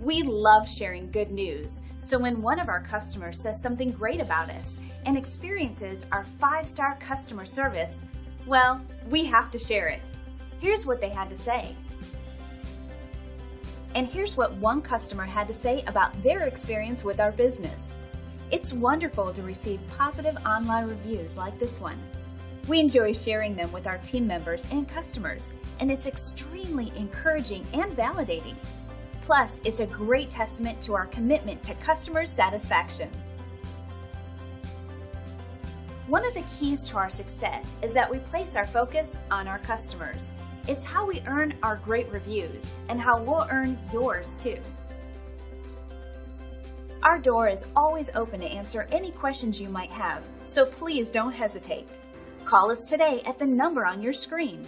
We love sharing good news, so when one of our customers says something great about us and experiences our 5-star customer service, well, we have to share it. Here's what they had to say. And here's what one customer had to say about their experience with our business. It's wonderful to receive positive online reviews like this one. We enjoy sharing them with our team members and customers, and it's extremely encouraging and validating. Plus, it's a great testament to our commitment to customer satisfaction. One of the keys to our success is that we place our focus on our customers. It's how we earn our great reviews and how we'll earn yours too. Our door is always open to answer any questions you might have, so please don't hesitate. Call us today at the number on your screen.